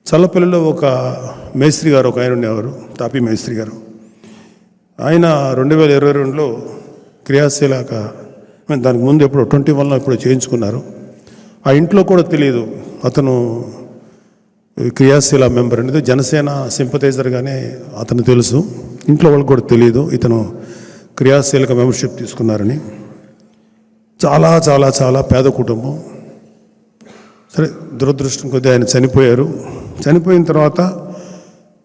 చల్లపల్లిలో ఒక మేస్త్రి గారు ఒక ఆయన ఉండేవారు, తాపీ మేస్త్రి గారు. ఆయన 2022లో క్రియాశీలక దానికి ముందు ఎప్పుడు 21లో ఇప్పుడు చేయించుకున్నారు. ఆ ఇంట్లో కూడా తెలియదు అతను క్రియాశీల మెంబర్ అనేది, జనసేన సింపథైజర్గానే అతను తెలుసు. ఇంట్లో వాళ్ళకి కూడా తెలియదు ఇతను క్రియాశీలక మెంబర్షిప్ తీసుకున్నారని. చాలా చాలా చాలా పేద కుటుంబం. సరే, దురదృష్టం కొద్దీ ఆయన చనిపోయారు. చనిపోయిన తర్వాత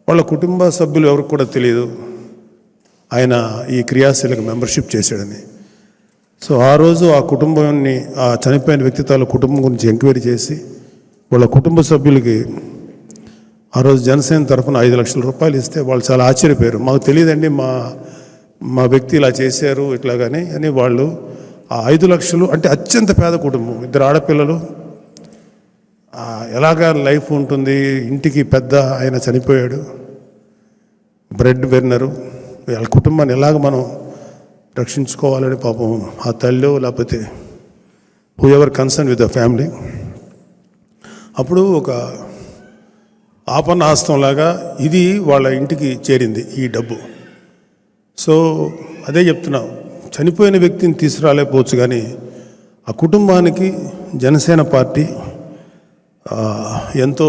వాళ్ళ కుటుంబ సభ్యులు ఎవరికి కూడా తెలియదు ఆయన ఈ క్రియాశీలక మెంబర్షిప్ చేశాడని. సో ఆ రోజు ఆ కుటుంబాన్ని, ఆ చనిపోయిన వ్యక్తి తాలూకు కుటుంబం గురించి ఎంక్వైరీ చేసి వాళ్ళ కుటుంబ సభ్యులకి ఆ రోజు జనసేన తరఫున 5 లక్షల రూపాయలు ఇస్తే వాళ్ళు చాలా ఆశ్చర్యపోయారు. మాకు తెలియదండి, మా వ్యక్తి ఇలా చేశారు ఇట్లాగానే అని. వాళ్ళు ఆ 5 లక్షలు అంటే అత్యంత పేద కుటుంబం, 2 ఆడపిల్లలు, ఎలాగా లైఫ్ ఉంటుంది, ఇంటికి పెద్ద ఆయన చనిపోయాడు, బ్రెడ్ బెర్నరు, వాళ్ళ కుటుంబాన్ని ఎలాగ మనం రక్షించుకోవాలని పాపం ఆ తల్లి లేకపోతే who ever concern with the family. అప్పుడు ఒక ఆపన్నాస్తంలాగా ఇది వాళ్ళ ఇంటికి చేరింది ఈ డబ్బు. సో అదే చెప్తున్నా, చనిపోయిన వ్యక్తిని తీసుకురాలేకపోవచ్చు కానీ ఆ కుటుంబానికి జనసేన పార్టీ ఎంతో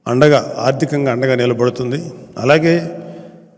అండగా, ఆర్థికంగా అండగా నిలబడుతుంది. అలాగే